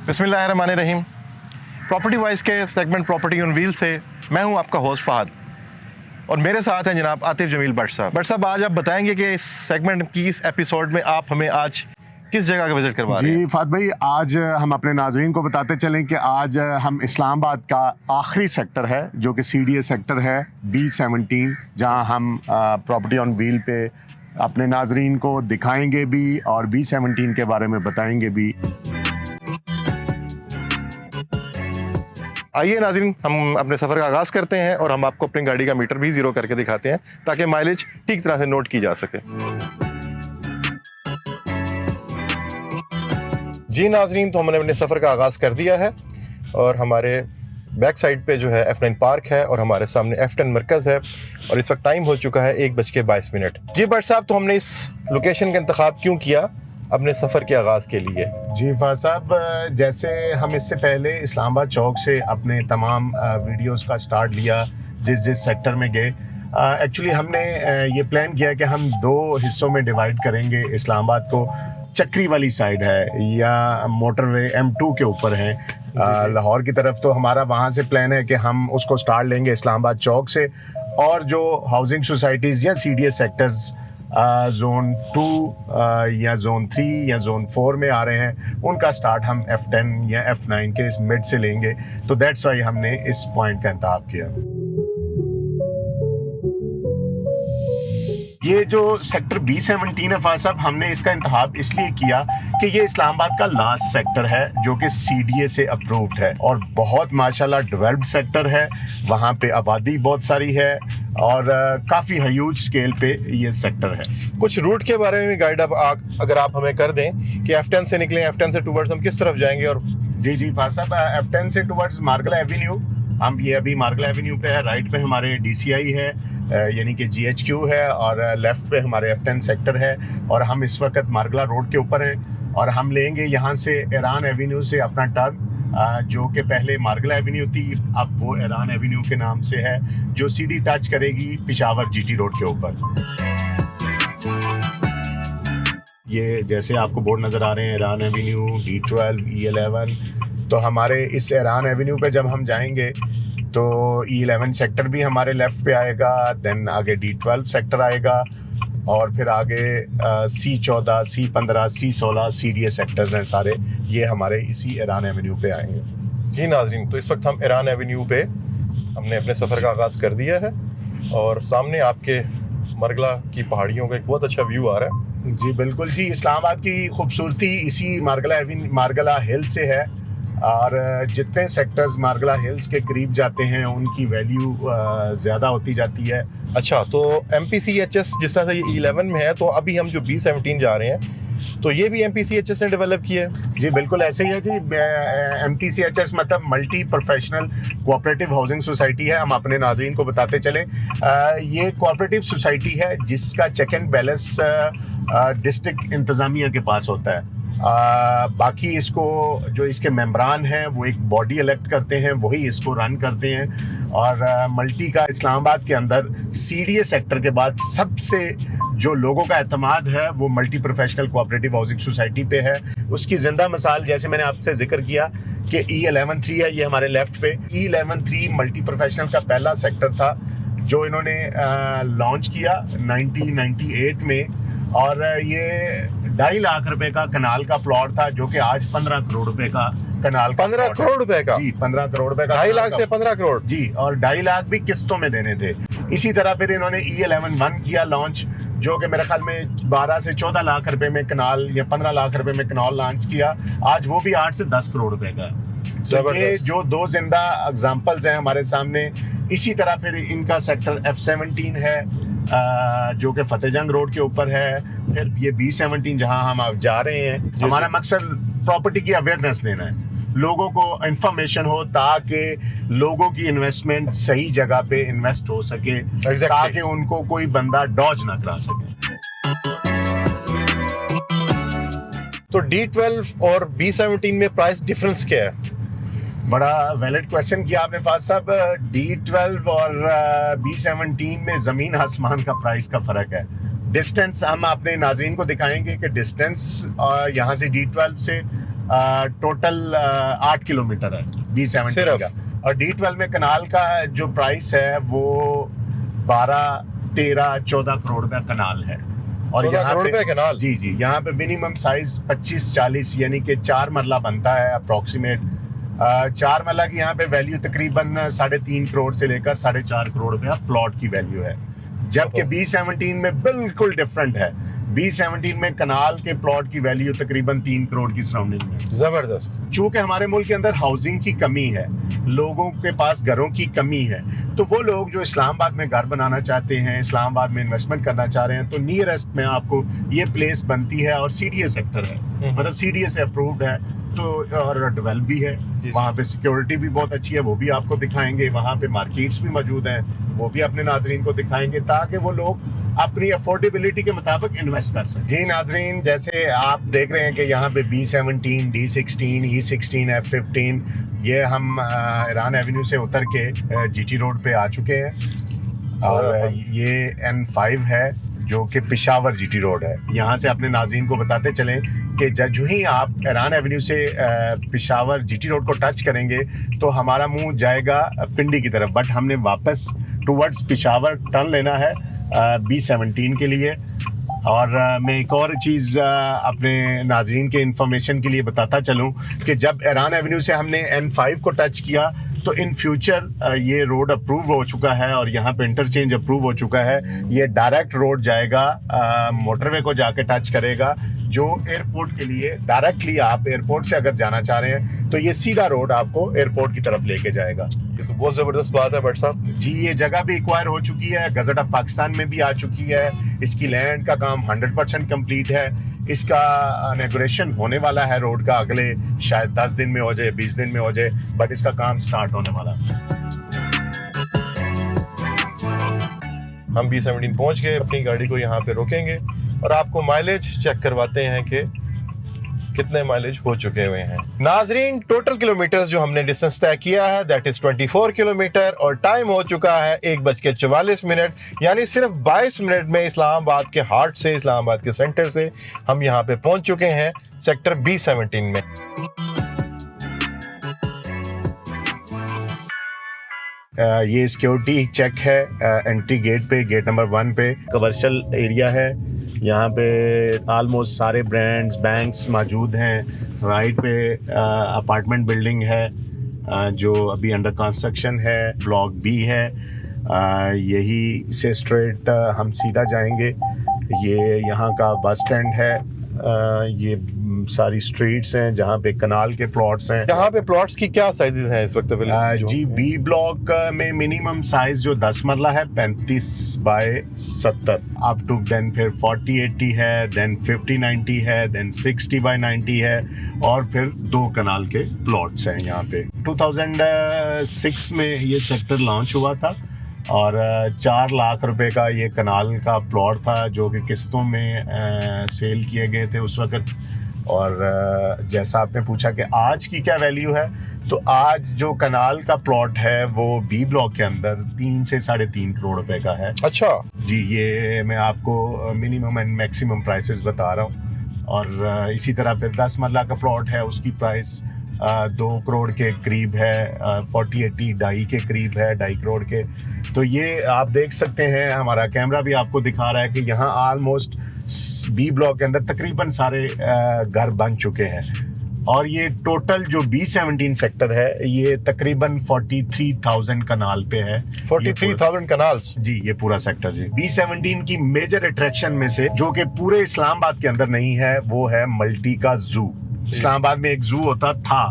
बिस्मिल्लाहिर्रहमानिर्रहीम। Property wise के segment property on wheel से मैं हूं आपका होस्ट फहद और मेरे साथ हैं जनाब आतिफ जमील भट्ट साहब। भट्ट साहब, आज आप बताएंगे कि इस सेगमेंट की इस एपिसोड में आप हमें आज किस जगह का विजिट करवा रहे हैं? जी फहद भाई, आज हम अपने नाजरीन को बताते चलें कि आज हम इस्लामाबाद का आखिरी सेक्टर है जो कि CDA सेक्टर है B17, जहां हम प्रॉपर्टी ऑन व्हील पे अपने नाजरीन को दिखाएंगे भी और B17 के बारे में बताएंगे भी। आइए नाज़रीन, हम अपने सफ़र का आगाज़ करते हैं और हम आपको अपनी गाड़ी का मीटर भी ज़ीरो करके दिखाते हैं ताकि माइलेज ठीक तरह से नोट की जा सके। जी नाज़रीन, तो हमने अपने सफ़र का आगाज़ कर दिया है और हमारे बैक साइड पे जो है F9 पार्क है और हमारे सामने F10 मरकज़ है और इस वक्त टाइम हो चुका है 1:22। जी भट्ट साहब, तो हमने इस लोकेशन का इंतखाब क्यों किया अपने सफ़र के आगाज़ के लिए? जी फहद साहब, जैसे हम इससे पहले इस्लामाबाद चौक से अपने तमाम वीडियोस का स्टार्ट लिया जिस जिस सेक्टर में गए, एक्चुअली हमने ये प्लान किया कि हम 2 हिस्सों में डिवाइड करेंगे इस्लामाबाद को। चक्री वाली साइड है या मोटरवे M2 के ऊपर है लाहौर की तरफ, तो हमारा वहाँ से प्लान है कि हम उसको स्टार्ट लेंगे इस्लामाबाद चौक से, और जो हाउसिंग सोसाइटीज़ या CDA सेक्टर्स जोन 2 या जोन 3 या जोन 4 में आ रहे हैं, उनका स्टार्ट हम F10 या F9 के इस मिड से लेंगे। तो दैट्स वाई हमने इस पॉइंट का इंतखाब किया। ये जो सेक्टर B17 है फहद साहब, हमने इसका इंतखाब इसलिए किया कि ये इस्लामाबाद का लास्ट सेक्टर है जो कि CDA से अप्रूव्ड है और बहुत माशाल्लाह डेवलप्ड सेक्टर है। वहाँ पे आबादी बहुत सारी है और काफ़ी ह्यूज स्केल पे ये सेक्टर है। कुछ रूट के बारे में भी गाइड अगर आप हमें कर दें कि F10 से निकलें, F10 से टूवर्ड्स हम किस तरफ जाएंगे? और जी फहद साहब, F10 से टूवर्ड्स मार्गला एवेन्यू, हम ये अभी मार्गला एवेन्यू पे है। राइट पे हमारे DCI है यानी कि GHQ है और लेफ्ट पे हमारे F10 सेक्टर है और हम इस वक्त मार्गला रोड के ऊपर हैं और हम लेंगे यहाँ से ईरान एवेन्यू से अपना टर्न, जो कि पहले मार्गला एवेन्यू थी, अब वो ईरान एवेन्यू के नाम से है, जो सीधी टच करेगी पिशावर GT रोड के ऊपर। ये जैसे आपको बोर्ड नज़र आ रहे हैं, ईरान एवेन्यू, D12, E11, तो हमारे इस ईरान एवेन्यू पे जब हम जाएंगे तो E11 सेक्टर भी हमारे लेफ्ट पे आएगा, देन आगे D12 सेक्टर आएगा और फिर आगे C14, C15, C16 CDA sectors हैं सारे, ये हमारे इसी ईरान एवेन्यू पे आएंगे। जी नाज़रीन, तो इस वक्त हम ईरान एवेन्यू पे हमने अपने सफ़र का आगाज़ कर दिया है और सामने आपके मरगला की पहाड़ियों का एक बहुत अच्छा व्यू आ रहा है। जी बिल्कुल जी, इस्लामाबाद की खूबसूरती इसी मार्गला हिल से है और जितने सेक्टर्स मार्गला हिल्स के करीब जाते हैं उनकी वैल्यू ज़्यादा होती जाती है। अच्छा, तो MPCHS जिस तरह से ये E11 में है, तो अभी हम जो B17 जा रहे हैं तो ये भी MPCHS ने डेवलप किया है? जी बिल्कुल ऐसे ही है जी। MPCHS मतलब multi professional cooperative housing society है। हम अपने नाज़रीन को बताते चलें, ये कोऑपरेटिव सोसाइटी है जिसका चेक एंड बैलेंस डिस्ट्रिक्ट इंतज़ामिया के पास होता है। बाकी इसको जो इसके मेंबरान हैं वो एक बॉडी इलेक्ट करते हैं, वही इसको रन करते हैं और मल्टी का इस्लामाबाद के अंदर CDA सेक्टर के बाद सबसे जो लोगों का एतमाद है वो multi professional cooperative housing society पे है। उसकी जिंदा मिसाल जैसे मैंने आपसे जिक्र किया कि E11-3 है, ये हमारे लेफ्ट पे। E11-3 मल्टी प्रोफेशनल का पहला सेक्टर था जो इन्होंने लॉन्च किया 1998 में और ये 2.5 लाख रुपए का कनाल का प्लॉट था जो कि आज 15 करोड़ रुपए का कनाल का 15 करोड़ रुपए का? जी 15 करोड़ रुपए का। 2.5 लाख से 15 करोड़ जी, और 2.5 लाख भी किस्तों में देने थे। इसी तरह फिर इन्होंने E11-1 किया लॉन्च, जो कि मेरे ख्याल में 12 से 14 लाख रुपए में कनाल या 15 लाख रुपए में कनाल लॉन्च किया। आज वो भी 8 से 10 करोड़ रुपए का। तो ये जो 2 जिंदा एग्जांपल्स हैं हमारे सामने। इसी तरह फिर इनका सेक्टर F17 है जो कि फतेहजंग रोड के ऊपर है। फिर ये B17 जहां हम अब जा रहे हैं, हमारा मकसद प्रॉपर्टी की अवेयरनेस देना है, लोगों को इंफॉर्मेशन हो ताकि लोगों की इन्वेस्टमेंट सही जगह पे इन्वेस्ट हो सके, ताकि उनको कोई बंदा डॉज ना करा सके। तो D12 और B17 में प्राइस डिफरेंस क्या है? बड़ा वैलिड क्वेश्चन किया आपने फहद साहब। D12 और B17 में ज़मीन आसमान का प्राइस का फ़र्क है। डिस्टेंस हम अपने नाज़रीन को दिखाएंगे कि डिस्टेंस यहाँ से D12 से टोटल 8 किलोमीटर है B17 सिर्फ? का। और D12 में कनाल का जो प्राइस है वो 12, 13, 14 करोड़ का कनाल है। और 14 यहाँ करोड़ पे रुपए कनाल? जी जी, यहाँ पे मिनिमम साइज 25-40 यानी कि 4 मरला बनता है अप्रोक्सीमेट। 4 मरला की यहाँ पे वैल्यू तकरीबन 3.5 करोड़ से लेकर 4.5 करोड़ रुपया प्लॉट की वैल्यू है, जबकि B17 में बिल्कुल डिफरेंट है। B17 में कनाल के प्लॉट की वैल्यू तकरीबन 3 करोड़ की सराउंडिंग में। जबरदस्त। चूंकि हमारे मुल्क के अंदर हाउसिंग की कमी है, लोगों के पास घरों की कमी है, तो वो लोग जो इस्लामाबाद में घर बनाना चाहते हैं, इस्लामाबाद में इन्वेस्टमेंट करना चाह रहे हैं, तो नियरेस्ट में आपको ये प्लेस बनती है और CDA सेक्टर है, मतलब CDA से अप्रूव्ड है, तो और डेवलप भी है। वहाँ पे सिक्योरिटी भी बहुत अच्छी है, वो भी आपको दिखाएंगे। वहाँ पे मार्केट्स भी मौजूद हैं, वो भी अपने नाजरीन को दिखाएंगे ताकि वो लोग अपनी अफोर्डेबिलिटी के मुताबिक इन्वेस्ट कर सकें। जी नाजरीन, जैसे आप देख रहे हैं कि यहाँ पे B17, D16, E16, F15, ये हम ईरान एवेन्यू से उतर के GT रोड पे आ चुके हैं। और ये N5 है जो कि पेशावर GT रोड है। यहाँ से अपने नाज़रीन को बताते चलें कि जो ही आप ईरान एवेन्यू से पेशावर GT रोड को टच करेंगे तो हमारा मुंह जाएगा पिंडी की तरफ, बट हमने वापस टुवर्ड्स पेशावर टर्न लेना है B17 के लिए। और मैं एक और चीज़ अपने नाज़रीन के इंफॉर्मेशन के लिए बताता चलूँ कि जब ईरान एवेन्यू से हमने N5 को टच किया तो इन फ्यूचर ये रोड अप्रूव हो चुका है और यहाँ पे इंटरचेंज अप्रूव हो चुका है। ये डायरेक्ट रोड जाएगा, मोटरवे को जाके टच करेगा, जो एयरपोर्ट के लिए डायरेक्टली आप एयरपोर्ट से अगर जाना चाह रहे हैं तो ये सीधा रोड आपको एयरपोर्ट की तरफ लेके जाएगा। ये तो बहुत ज़बरदस्त बात है भट्ट साहब जी। ये जगह भी एक्वायर हो चुकी है, गजट ऑफ पाकिस्तान में भी आ चुकी है। इसकी लैंड का काम 100% कंप्लीट है। इसका इनॉग्रेशन होने वाला है रोड का, अगले शायद 10 दिन में हो जाए, 20 दिन में हो जाए, बट इसका काम स्टार्ट होने वाला है। हम B17 पहुंच गए, अपनी गाड़ी को यहाँ पे रोकेंगे और आपको माइलेज चेक करवाते हैं कि कितने माइलेज हो चुके हुए हैं। नाजरीन, टोटल किलोमीटर्स जो हमने डिस्टेंस तय किया है दैट इज 24 किलोमीटर और टाइम हो चुका है 1:44, यानी सिर्फ 22 मिनट में इस्लामाबाद के हार्ट से, इस्लामाबाद के सेंटर से हम यहाँ पे पहुंच चुके हैं सेक्टर B17 में। ये सिक्योरिटी चेक है एंट्री गेट पे, गेट नंबर 1 पे। कमर्शियल एरिया है, यहाँ पे ऑलमोस्ट सारे ब्रांड्स, बैंक्स मौजूद हैं। राइट पे अपार्टमेंट बिल्डिंग है जो अभी अंडर कंस्ट्रक्शन है, ब्लॉक B है। यही से स्ट्रेट हम सीधा जाएंगे। ये यहाँ का बस स्टैंड है। ये सारी स्ट्रीट्स हैं जहाँ पे कनाल के प्लॉट्स हैं। यहाँ पे प्लॉट्स की क्या साइजेस हैं इस वक्त? जी, B ब्लॉक में मिनिमम साइज जो 10 मरला है 35 बाय 70 अप टू, देन फिर 40-80 है, देन 50-90 है, देन 60 बाय 90 है, और फिर 2 कनाल के प्लॉट्स हैं यहाँ पे। 2006 में ये सेक्टर लॉन्च हुआ था और 4 लाख रुपए का ये कनाल का प्लॉट था जो कि किस्तों में सेल किए गए थे उस वक्त। और जैसा आपने पूछा कि आज की क्या वैल्यू है, तो आज जो कनाल का प्लॉट है वो B ब्लॉक के अंदर 3 से 3.5 करोड़ रुपए का है। अच्छा जी, ये मैं आपको मिनिमम एंड मैक्सिमम प्राइसेस बता रहा हूँ। और इसी तरह फिर 10 मरला का प्लॉट है, उसकी प्राइस 2 करोड़ के करीब है, 40-80 ढाई के करीब है, 2.5 करोड़ के। तो ये आप देख सकते हैं, हमारा कैमरा भी आपको दिखा रहा है कि यहाँ ऑलमोस्ट B ब्लॉक के अंदर तकरीबन सारे घर बन चुके हैं। और ये टोटल जो B17 सेक्टर है ये तकरीबन 43,000 कनाल पे है। 43,000 कनाल्स? जी, ये पूरा सेक्टर जी। B17 की मेजर अट्रैक्शन में से जो कि पूरे इस्लामाबाद के अंदर नहीं है वो है मल्टी का जू। इस्लामाबाद में एक जू होता था,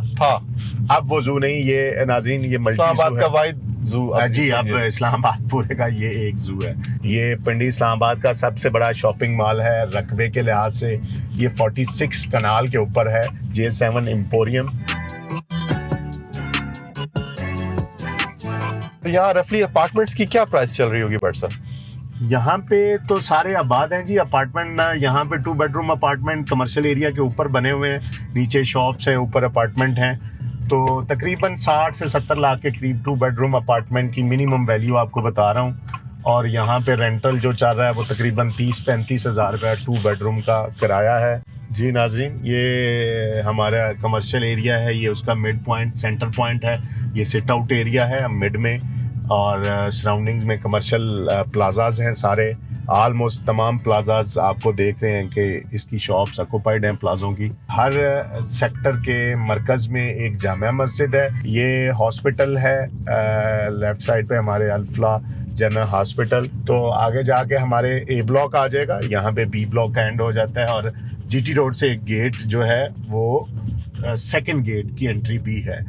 अब वो जू नहीं, ये नाज़रीन ये मल्टी इस्लामाबाद का वाहिद जू जी, अब इस्लामाबाद पूरे का ये एक जू है। ये पिंडी इस्लामाबाद का सबसे बड़ा शॉपिंग मॉल है। रकबे के लिहाज से ये 46 कनाल के ऊपर है। J7 emporium. तो यहाँ रफली अपार्टमेंट्स की क्या प्राइस चल रही होगी भट्ट साहब? यहाँ पे तो सारे आबाद हैं जी अपार्टमेंट। यहाँ पे 2 बेडरूम अपार्टमेंट कमर्शियल एरिया के ऊपर बने हुए हैं, नीचे शॉप्स हैं, ऊपर अपार्टमेंट हैं। तो तकरीबन 60 से 70 लाख के करीब 2 बेडरूम अपार्टमेंट की मिनिमम वैल्यू आपको बता रहा हूँ। और यहाँ पे रेंटल जो चल रहा है वो तकरीबन 30-35 हज़ार रुपया 2 बेडरूम का किराया है। जी नाज़रीन, ये हमारा कमर्शियल एरिया है, ये उसका मिड पॉइंट, सेंटर पॉइंट है। ये सिट आउट एरिया है हम मिड में, और सराउंडिंग्स में कमर्शियल प्लाजाज हैं सारे। आलमोस्ट तमाम प्लाजाज आपको देख रहे हैं कि इसकी शॉप्स ऑक्यूपाइड हैं प्लाजों की। हर सेक्टर के मरकज़ में एक जामिया मस्जिद है। ये हॉस्पिटल है, लेफ़्ट साइड पे हमारे अल्फला जनरल हॉस्पिटल। तो आगे जाके हमारे ए ब्लॉक आ जाएगा, यहाँ पे बी ब्लॉक का एंड हो जाता है, और जीटी रोड से एक गेट जो है वो सेकंड गेट की एंट्री भी है।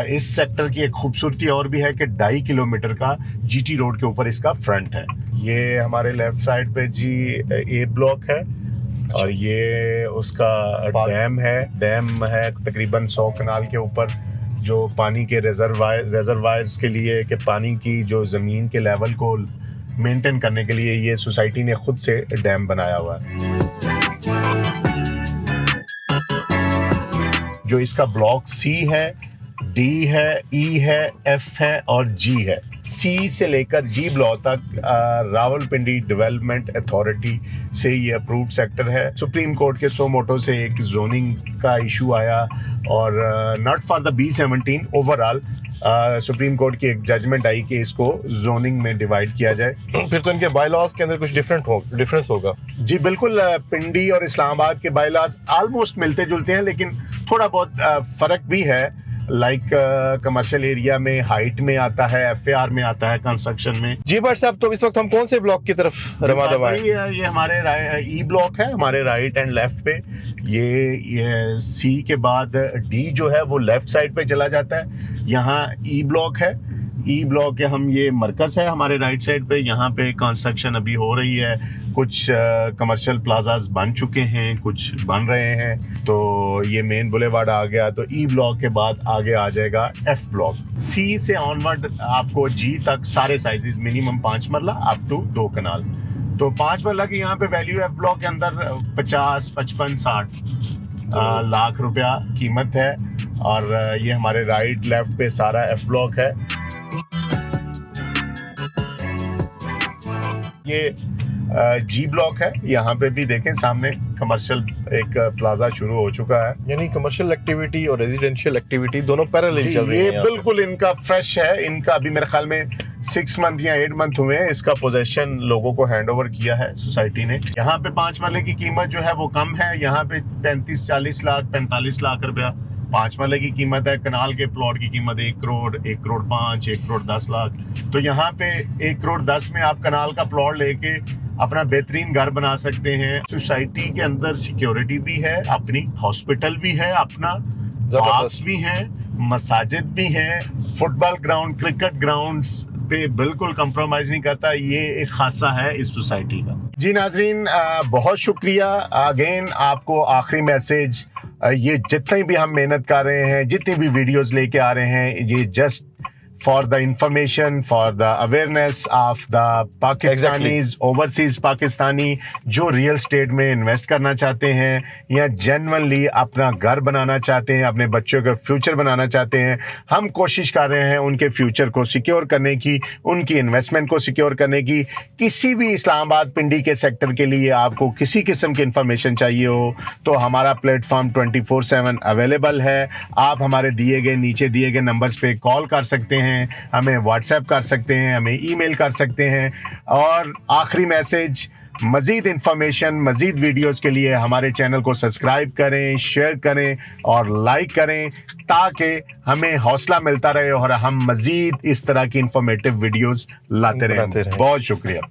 इस सेक्टर की एक खूबसूरती और भी है कि 2.5 किलोमीटर का जीटी रोड के ऊपर इसका फ्रंट है। ये हमारे लेफ्ट साइड पे जी ए ब्लॉक है, और ये उसका डैम है तकरीबन 100 कनाल के ऊपर, जो पानी के रिजर्वायर्स के लिए, कि पानी की जो ज़मीन के लेवल को मेंटेन करने के लिए ये सोसाइटी ने खुद से डैम बनाया हुआ है। जो इसका ब्लॉक सी है, डी है, ई है, एफ है और जी है। सी से लेकर जी ब्लॉक तक रावलपिंडी डेवलपमेंट अथॉरिटी से ये अप्रूव्ड सेक्टर है। सुप्रीम कोर्ट के सो मोटो से एक जोनिंग का इशू आया, और not for the B17 overall supreme court की एक जजमेंट आई कि इसको जोनिंग में डिवाइड किया जाए। फिर तो इनके बायलॉज के अंदर कुछ डिफरेंस होगा। जी बिल्कुल, पिंडी और इस्लामाबाद के बायलॉज ऑलमोस्ट मिलते जुलते हैं, लेकिन थोड़ा बहुत फ़र्क भी है। लाइक कमर्शियल एरिया में हाइट में आता है, FAR में आता है कंस्ट्रक्शन में। जी बट साहब, तो इस वक्त हम कौन से ब्लॉक की तरफ रवा दवा है? ये हमारे ई ब्लॉक है, हमारे राइट एंड लेफ्ट पे। ये सी के बाद डी जो है वो लेफ्ट साइड पे चला जाता है। यहाँ ई ब्लॉक है, ई ब्लॉक के हम, ये मरकज़ है हमारे राइट साइड पे। यहाँ पे कंस्ट्रक्शन अभी हो रही है, कुछ कमर्शियल प्लाजाज बन चुके हैं, कुछ बन रहे हैं। तो ये मेन बुलेवार्ड आ गया। तो ई ब्लॉक के बाद आगे आ जाएगा एफ ब्लॉक। सी से ऑनवर्ड आपको जी तक सारे साइजेस, मिनिमम 5 मरला अप टू 2 कनाल। तो 5 मरला की यहाँ पे वैल्यू एफ ब्लॉक के अंदर 50, 55, 60 लाख रुपया कीमत है। और ये हमारे राइट लेफ्ट पे सारा एफ ब्लॉक है। ये जी ब्लॉक है, यहाँ पे भी देखें सामने कमर्शियल एक प्लाजा शुरू हो चुका है। यानी कमर्शियल एक्टिविटी और रेजिडेंशियल एक्टिविटी दोनों पैरेलल चल रही है। ये बिल्कुल इनका फ्रेश है। इनका अभी मेरे ख्याल में 6 मंथ या 8 मंथ हुए हैं इसका पोजेशन लोगों को हैंड ओवर किया है सोसाइटी ने। यहाँ पे 5 मरले की कीमत जो है वो कम है, यहाँ पे 35-40 लाख 45 लाख रुपया 5 मरले की कीमत है। कनाल के प्लॉट की कीमत 1 करोड़, 1 करोड़ 5, 1 करोड़ 10 लाख। तो यहाँ पे 1 करोड़ 10 में आप कनाल का प्लॉट लेके अपना बेहतरीन घर बना सकते हैं। सोसाइटी के अंदर सिक्योरिटी भी है अपनी, हॉस्पिटल भी है अपना, पार्क्स भी हैं, मसाजिद भी हैं, फुटबॉल ग्राउंड, क्रिकेट ग्राउंड्स पे बिल्कुल कंप्रोमाइज नहीं करता। ये एक खासा है इस सोसाइटी का। जी नाजरीन, बहुत शुक्रिया अगेन। आपको आखिरी मैसेज, ये जितनी भी हम मेहनत कर रहे हैं, जितनी भी वीडियोस लेके आ रहे हैं, ये just for the information, for the awareness of the Pakistanis, overseas Pakistani जो रियल स्टेट में इन्वेस्ट करना चाहते हैं या जेन्युइनली अपना घर बनाना चाहते हैं, अपने बच्चों का फ्यूचर बनाना चाहते हैं। हम कोशिश कर रहे हैं उनके फ्यूचर को सिक्योर करने की, उनकी इन्वेस्टमेंट को सिक्योर करने की। किसी भी इस्लामाबाद पिंडी के सेक्टर के लिए आपको किसी किस्म की इंफॉर्मेशन चाहिए हो तो हमारा प्लेटफॉर्म 24/7 अवेलेबल है। आप हमारे दिए गए, नीचे दिए गए नंबर्स पे कॉल कर सकते हैं, हमें व्हाट्सएप कर सकते हैं, हमें ईमेल कर सकते हैं। और आखिरी मैसेज, मज़ीद इंफॉर्मेशन, मज़ीद वीडियोस के लिए हमारे चैनल को सब्सक्राइब करें, शेयर करें और लाइक करें, ताकि हमें हौसला मिलता रहे और हम मज़ीद इस तरह की इंफॉर्मेटिव वीडियोस लाते रहें। बहुत शुक्रिया।